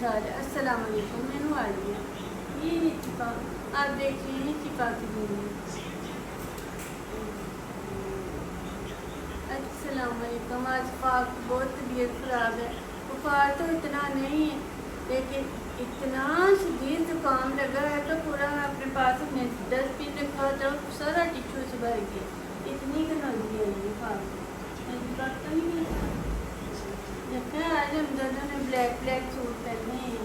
सारे अस्सलाम वालेकुम। मैनू आ रही है ये चिपा, आप देख रही हैं चिपा की दूरी। अस्सलाम वालेकुम। आज फाक बहुत तबीयत ख़राब है। बुखार तो इतना नहीं है लेकिन इतना शदीद जुकाम लगा है तो पूरा अपने पास अपने डस्टबिन रखा तो सारा टिश्यू से भर गया। इतनी कनौजी आई है फाक तो नहीं देखा। आज हम दोनों ने ब्लैक ब्लैक सूट पहने हैं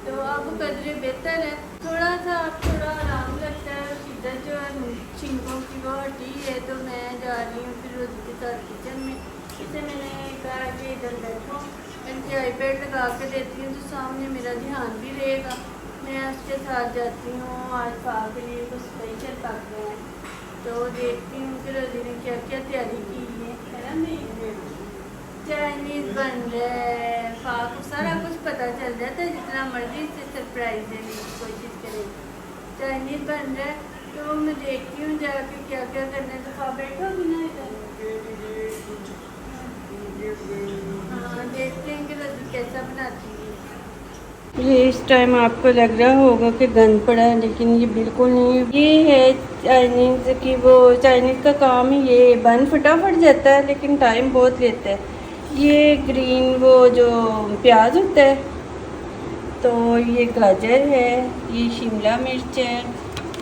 तो अब कदरे बेहतर है। थोड़ा सा अब थोड़ा आराम लगता है। शिद्दत जो है छिंकों की वो हटी है तो मैं जा रही हूँ फिर उसके साथ किचन में। इसे मैंने कहा कि इधर बैठो, इनके आईपैड लगा के देती हूँ तो सामने मेरा ध्यान भी रहेगा। मैं उसके साथ जाती हूँ। आज पा के लिए कुछ स्पेशल पक रहे हैं तो देखती हूँ कि रोजी ने क्या क्या तैयारी की है ना। मैं चाइनीज़ बन रहा है, फाक सारा कुछ पता चल जाता है। जितना मर्जी से सरप्राइज देने की कोशिश करें। चाइनीज़ बन रहा है तो मैं देखती हूँ जाके क्या क्या करना है। तो खा बैठोगी ना इधर। हाँ देखते हैं कि रजू कैसा बनाती है। ये इस टाइम आपको लग रहा होगा कि गंद पड़ा है लेकिन ये बिल्कुल नहीं। ये है चाइनीज़ की वो चाइनीज़ का काम ही ये बन फटाफट जाता है लेकिन टाइम बहुत लेता है। ये ग्रीन वो जो प्याज होता है तो ये गाजर है, ये शिमला मिर्च है,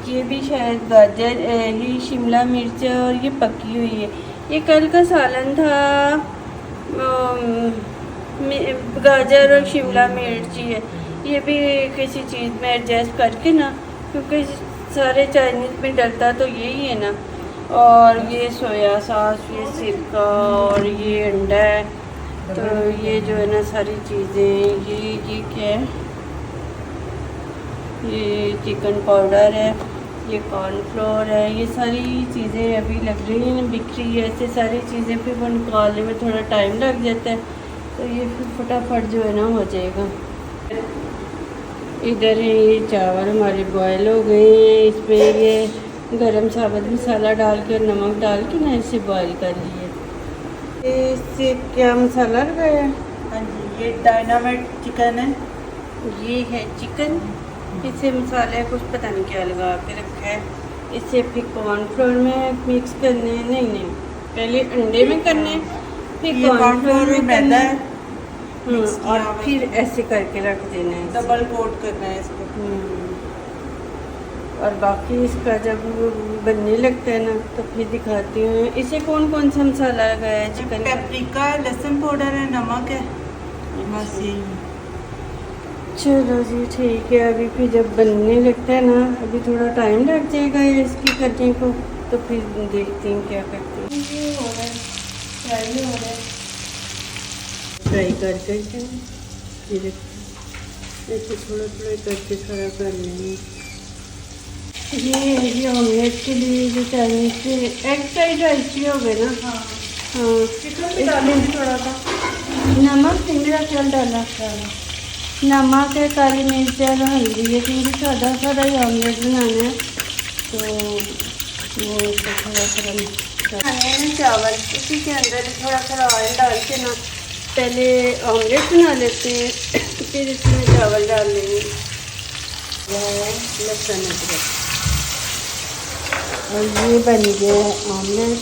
ये भी शायद गाजर ये शिमला मिर्च है और ये पकी हुई है। ये कल का सालन था। गाजर और शिमला मिर्च ही है। ये भी किसी चीज़ में एडजस्ट करके ना, क्योंकि सारे चाइनीज़ में डलता तो यही है ना। और ये सोया सॉस, ये सिरका और ये अंडा है। तो ये जो है ना सारी चीज़ें ये क्या है, ये चिकन पाउडर है, ये कॉर्नफ्लोर है। ये सारी चीज़ें अभी लग रही हैं बिक रही है। ऐसे सारी चीज़ें फिर वो निकालने में थोड़ा टाइम लग जाता है तो ये फिर फटाफट जो है ना हो जाएगा। इधर है ये चावल हमारे बॉयल हो गए हैं। इस पर ये गरम साबुत मसाला डाल के और नमक डाल के ना इसे बॉयल कर लिए। इससे क्या मसाला लगाया? हाँ जी, ये डायनामाइट चिकन है। ये है चिकन। इसे मसाले कुछ पता नहीं क्या लगा के रखा है। इसे फिर कॉर्नफ्लोर में मिक्स करने हैं। नहीं पहले अंडे में करने फिर कॉर्नफ्लोर में मैदा है और फिर ऐसे करके रख देना है। डबल कोट करना है इसको। और बाकी इसका जब बनने लगता है ना तो फिर दिखाती हूँ। इसे कौन कौन सा मसाला लगाया है चिकन? पेपरिका है, लहसुन पाउडर है, नमक है, बस यही। चलो जी ठीक है। अभी फिर जब बनने लगता है ना अभी थोड़ा टाइम लग जाएगा इसकी करने को तो फिर देखते हैं क्या करते हैं। ये हो रहा है फ्राई हो रहा है। फ्राई करके फिर ऐसे थोड़ा थोड़ा करके सारा कर लेंगे। ये ऑमलेट के लिए जो चाइनीज़ के एग फ्राइड राइस भी हो गए ना। हाँ चिकन भी डालेंगे थोड़ा सा। नमक सिंगड़ा तेल डाला, नमक है, काली मिर्च है, हल्दी है क्योंकि सादा सादा ही ऑमलेट बनाना है तो वो थोड़ा सा खाने चावल उसी के अंदर थोड़ा सा ऑयल डाल के ना पहले ऑमलेट बना लेते हैं फिर इसमें चावल डाल लेंगे। लहसुन अदरक और ये बन गया है ऑमलेट।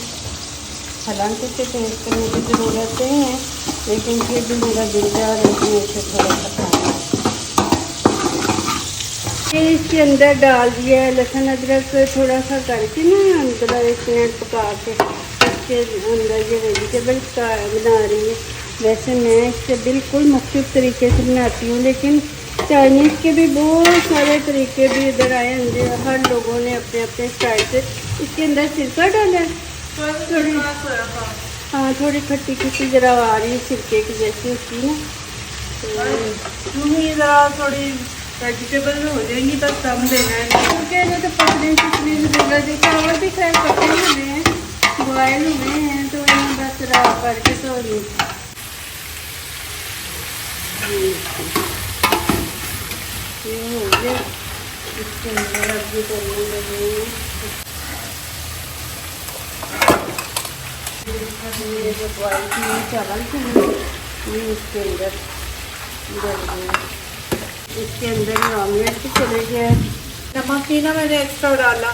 हालांकि इसे टेस्ट करने की ज़रूरत नहीं है लेकिन फिर भी मेरा दिल जा रहा है कि इसे थोड़ा सा खाना। ये इसके अंदर डाल दिया है लहसुन अदरक थोड़ा सा करके ना अंदर 1 मिनट पका के इसके अंदर ये वेजिटेबल बना रही है। वैसे मैं इससे बिल्कुल मुख्तलिफ तरीके से बनाती हूँ लेकिन चाइनीज़ के भी बहुत सारे तरीके भी इधर आए होंगे। हर लोगों ने अपने अपने स्टाइल से इसके अंदर सिरका डाला है थोड़ी। हाँ थोड़ी खट्टी खट्टी जरा आ रही है सिरके की जैसी उसकी ना। तो ये ज़रा थोड़ी वेजिटेबल हो जाएंगी बस कम देना है क्योंकि तो पकने की ज़रूरत है। चावल भी खैर पके हुए हैं, बॉयल हुए हैं तो इन्हें बस रहा करके तो ये हो गया। इसके अंदर अब भी करने लगे मेरे जो बॉयल किए चावल थे ये इसके अंदर डाल दिए। इसके अंदर ही ऑमलेट भी चले गया। नमक ही ना मैंने एक्स्ट्रा डाला,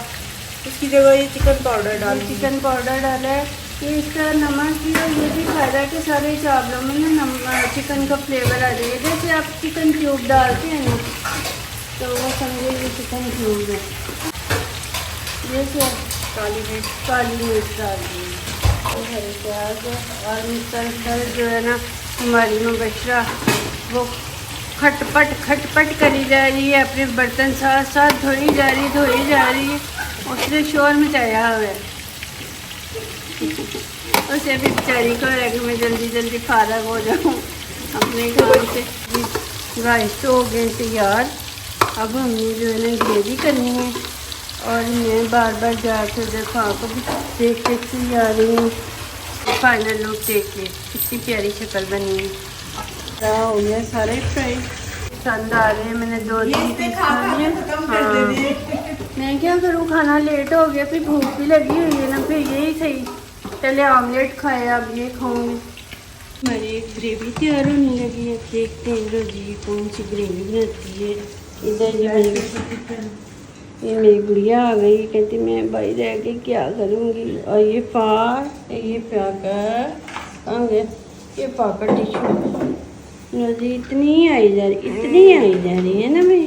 इसकी जगह ये चिकन पाउडर डाल चिकन पाउडर डाला है। ये इसका नमक भी और ये भी फायदा है कि सारे चावलों में ना नमक चिकन का फ्लेवर आ जाएगा। जैसे आप चिकन क्यूब डालते हैं ना तो वो समझे ये चिकन क्यूब है। जैसे काली मिर्च डाल दी, हरे प्याज और मिसल जो है ना हमारी मुबशरा वो खटपट करी जा रही है, अपने बर्तन साथ साथ धोई जा रही है। उसने शोर मचाया हुआ है। उसे भी बेचारी को है कि मैं जल्दी फारग हो जाऊँ अपने काम से। राइस तो हो गए तैयार। अब हमने जो है ना ग्रेवी करनी है और मैं बार जाकर देखा को भी देख आ रही हूँ। फाइनल लुक देखिए कितनी प्यारी शक्ल बनी है। हो गया सारे फ्राई पसंद आ रहे हैं। मैंने 2-3 पीस खा लिए। हाँ मैं क्या करूँ, खाना लेट हो गया, फिर भूख भी लगी हुई है ना, फिर यही सही पहले ऑमलेट खाया अब ये खाऊंगी। हमारी एक ग्रेवी तैयार होने लगी है। देखते हैं रोजी कौन सी ग्रेवी बनाती है। इधर ये मेरी गुड़िया आ गई, कहती मैं भाई रह के क्या करूँगी। और ये पाकर टिश्यू रोजी इतनी आई जा रही है ना। मैं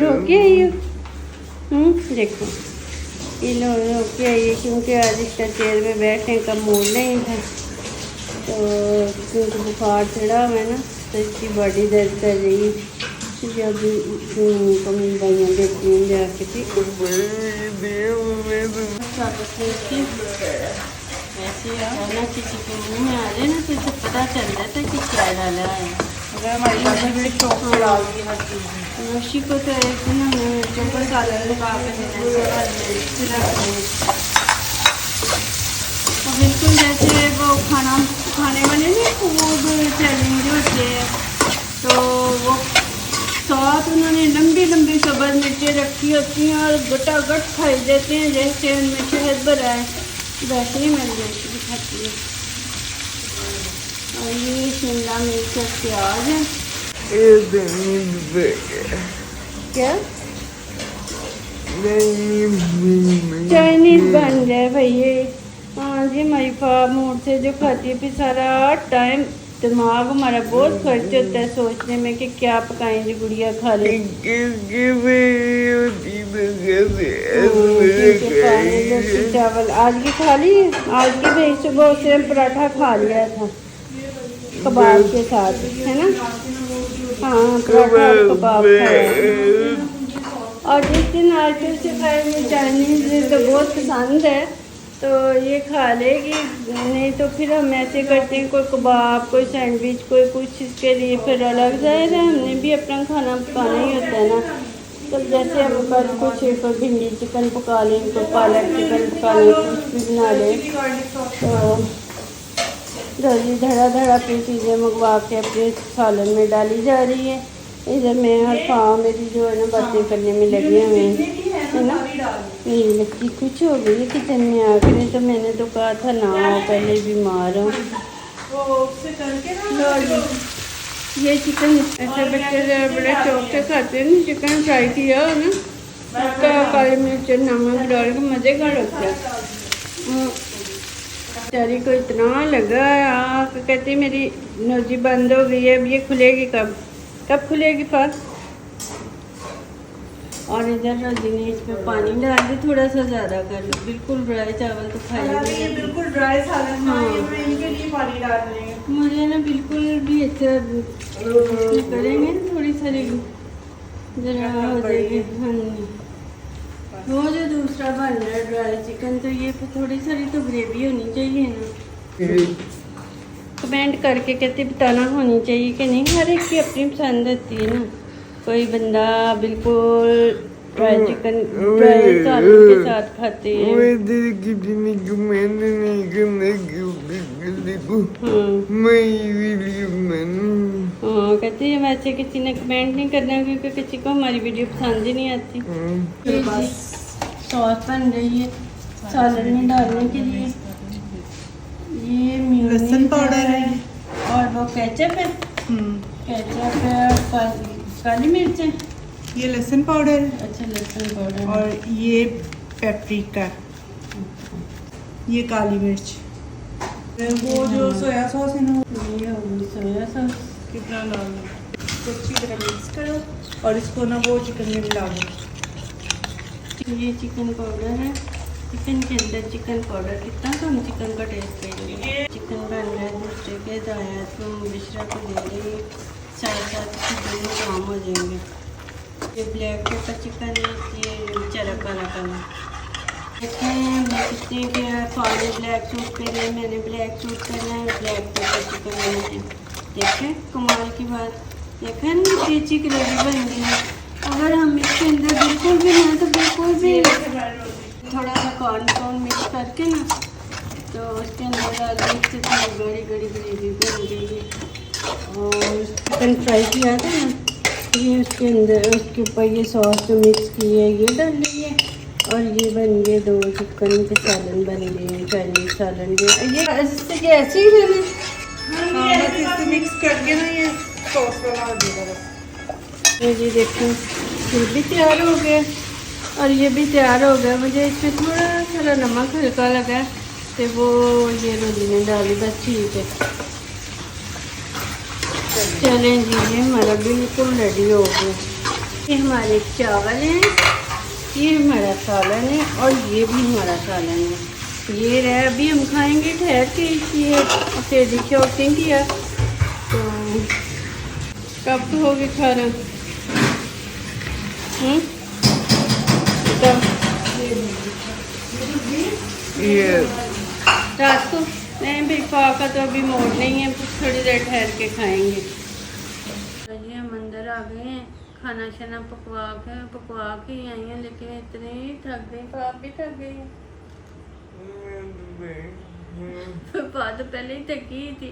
रोके आई हूँ। देखो ये रोके आई है क्योंकि आज इसका चेयर में बैठने का मूड नहीं था, तो क्योंकि बुखार चढ़ा हुआ है ना तो इसकी बॉडी दर्द कर रही है। जब को मेरी दवाइयाँ देती हैं जाके ठीक ऐसे ना किसी के मुँह में आ जाए ना तो इसे पता चल जाता है कि क्या डाला है। नौशी को तो ऐसे ना चौपर सालन लगा तो बिल्कुल जैसे वो खाने वाले नहीं फूड चैलेंज होते हैं, तो वो साथ उन्होंने लंबी सब्ज़ मिर्चें रखी होती हैं और गटागट खाई देते हैं जैसे उनमें शहद भरा है, वैसे ही मैं जैसे भी खाती हूँ। और ये शिमला मिर्च और प्याज है। क्या चाइनीज बन जाए भैया। हाँ जी, हमारी मूड से जो खाती है, फिर सारा टाइम दिमाग हमारा बहुत खर्च होता है सोचने में कि क्या पकाएंगे गुड़िया खा ले। चावल आज की खा ली, आज की भाई सुबह उसने पराठा खा लिया था कबाब के साथ, है ना। हाँ पराठा और कबाब खाया। और जिस दिन आजकल से खाएंगे चाइनीज तो बहुत पसंद है तो ये खा लेगी, नहीं तो फिर हम ऐसे करते हैं कोई कबाब कोई सैंडविच कोई कुछ, इसके लिए फिर अलग जाहिर है हमने भी अपना खाना पकाना ही होता है ना। तो जैसे हम कल कुछ कोई भिंडी चिकन पका लें, कोई पालक चिकन पका लें, कुछ भी बना लें, तो जल्दी धड़ा अपनी चीज़ें मंगवा के अपने सालन में डाली जा रही है। इधर मैं और पाँव मेरी जो है ना बातें करने में लगी हुए है ना। मेरी बच्ची कुछ हो गई है किचन में आकर, नहीं तो मैंने तो कहा था ना हो, पहले बीमार हूँ। ये चिकन ऐसे बच्चे बड़े शौक से खाते हैं ना, चिकन फ्राई किया हो ना उसका काली मिर्च नमक डाल के मज़े का लगता है। बेचारी को इतना लगा आँख, कहती मेरी नोजी बंद हो गई है, अब ये खुलेगी कब खुलेगी फर्स्ट। और इधर रोजी ने इसमें पानी डाल के थोड़ा सा ज़्यादा कर लो, बिल्कुल ड्राई चावल तो खाएंगे बिल्कुल ड्राई सालन। हाँ इनके लिए पानी डाल देंगे, मुझे ना बिल्कुल भी अच्छा करेंगे ना, थोड़ी सारी जरा हो जाएगी। हाँ वो जो दूसरा बन रहा है ड्राई चिकन, तो ये थोड़ी सारी तो ग्रेवी होनी चाहिए ना। कमेंट करके कहते बताना होनी चाहिए कि नहीं, हर एक की अपनी पसंद होती है ना। कोई बंदा बिल्कुल ड्राई चिकन ड्राई चावल के साथ खाते हैं। हाँ कहते हैं वैसे किसी ने कमेंट नहीं करना क्योंकि किसी को हमारी वीडियो पसंद ही नहीं आती। सॉस बन रही है सालन में डालने के लिए, ये लहसुन पाउडर है और वो केचप है। केचप है और काली मिर्च है। ये लहसुन पाउडर अच्छा लहसुन पाउडर और ये पेपरिका, ये काली मिर्च। वो जो सोया सॉस है ना, ये होगी सोया सॉस। कितना डालना, इसको अच्छी तरह मिक्स करो और इसको ना वो चिकन में मिला दो। ये चिकन पाउडर है, चिकन के अंदर चिकन पाउडर कितना तो हम चिकन का टेस्ट करेंगे। चिकन बन रहा है दूसरे के दाया तो मिश्रा को दे देंगे, साथ साथ दोनों काम हो जाएंगे। ये ब्लैक पेपर चिकन है, ये चरक काला काला। देखें हमने कितने के फॉलो ब्लैक सूट पहना है, मैंने ब्लैक सूट पहना है, ब्लैक पेपर चिकन बना है। देखें कमाल की बात, देखें ना टेची ग्रेवी बन गई है। अगर हम इसके अंदर बिल्कुल भी ना तो बिल्कुल भी थोड़ा सा कॉर्न मिक्स करके ना तो उसके अंदर डाल के थोड़ी बड़ी बड़ी ग्रेवी बन गई है। और चिकन फ्राई किया था ना, ये उसके अंदर उसके ऊपर ये सॉस जो मिक्स की है ये डाल ली है। और ये बन गए 2 चिकन के सालन बन गए, चाइनीज सालन के। ये ऐसे ही है बस इससे मिक्स करके ना ये सॉस वाला हो जाएगा बस। ये जी देखें फिर भी तैयार हो गया और ये भी तैयार हो गया। मुझे इसमें थोड़ा सा नमक हल्का लगा तो वो ये रोजी ने डाली, बस ठीक है। चलें जी ये हमारा बिल्कुल रेडी हो गया। ये हमारे चावल हैं, ये हमारा सालन है और ये भी हमारा सालन है। ये रहा अभी हम खाएंगे ठहर के, ये फिर डिश आउटिंग किया तो कब होगे खाना? ये रात को नहीं भाई का तो अभी मोड़ नहीं है, थोड़ी देर ठहर के खाएंगे। तो जी हम अंदर आ गए हैं, खाना शाना पकवा के ही आई हैं, लेकिन इतने ही थक गई। आप भी थक गई हैं? पापा तो पहले ही थकी ही थी,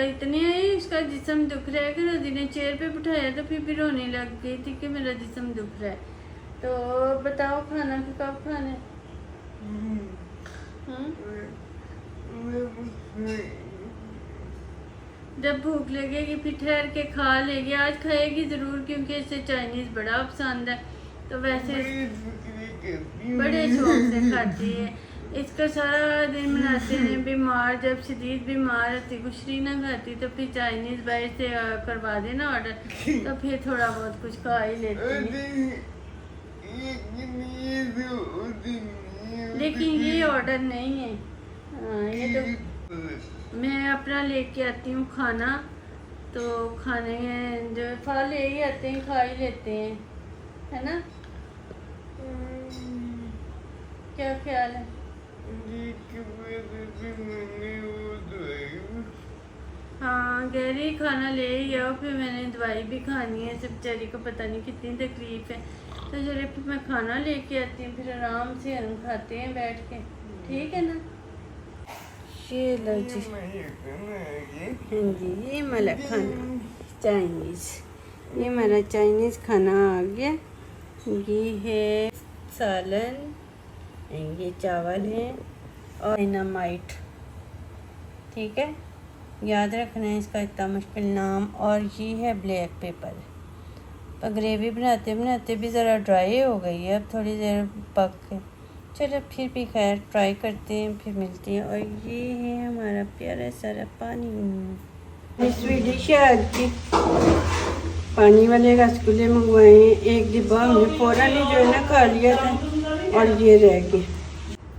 इतने ही इसका जिस्म दुख रहा है कि रोजी ने चेयर पे बिठाया तो फिर भी रोने लग गई थी कि मेरा जिस्म दुख रहा है। तो बताओ खाना कि कब खाना है? जब भूख लगेगी फिर ठहर के खा लेगी। आज खाएगी ज़रूर क्योंकि इसे चाइनीज़ बड़ा पसंद है, तो वैसे बड़े शौक से खाती है। इसका सारा दिन मनाते हैं बीमार, जब शदीद बीमार होती कुछ नहीं ना खाती तो फिर चाइनीज़ बाहर से करवा देना ऑर्डर, तो फिर थोड़ा बहुत कुछ खा ही लेती है। लेकिन ये ऑर्डर नहीं है, ये तो मैं अपना लेके आती हूँ खाना, तो खाने जो फल ले ही आते हैं खा ही लेते हैं, है ना? क्या ख्याल है? हाँ गहरी खाना ले ही आओ, फिर मैंने दवाई भी खानी है, सब बेचारी को पता नहीं कितनी तकलीफ है। तो चलिए फिर मैं खाना लेके आती हूँ, फिर आराम से हम खाते हैं बैठ के, ठीक है ना? ये लो जी, हाँ जी ये हमारा खाना चाइनीज़, ये हमारा चाइनीज़ खाना आ गया। ये है सालन, ये चावल है और डायनामाइट, ठीक है याद रखना है इसका इतना मुश्किल नाम। और ये है ब्लैक पेपर। तो ग्रेवी बनाते बनाते भी ज़रा ड्राई हो गई है, अब थोड़ी देर पक के, चलो फिर भी खैर ट्राई करते हैं, फिर मिलते हैं। और ये है हमारा प्यारा सारा पानी। स्वीडिश है आज की, पानी वाले रसगुल्ले मंगवाए हैं, एक डिब्बा हमने फ़ौरन ही जो है ना खा लिया था और ये रह गए।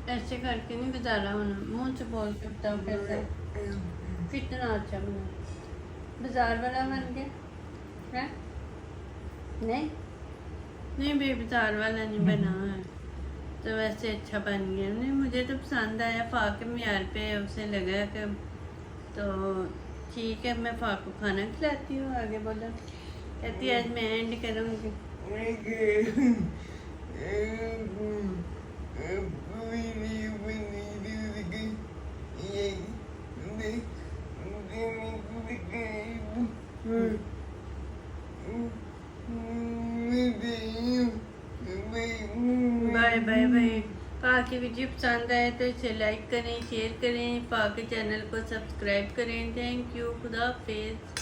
ऐसे करके नहीं गुजारा होना, मुँह से बोल के बताओ कैसा कितना अच्छा बना, बाजार वाला बन गया है? नहीं नहीं भाई बाजार वाला नहीं बना है, तो वैसे अच्छा बन गया। नहीं मुझे तो पसंद आया, फाक म्यार पे उसे लगा कि तो ठीक है मैं फाक को खाना खिलाती हूँ। आगे बोला कहती आज मैं एंड करूँगी। Bye bye bye. पा की वीडियो पसंद आए तो इसे लाइक करें, शेयर करें, पा के चैनल को सब्सक्राइब करें। थैंक यू, खुदा हाफिज़।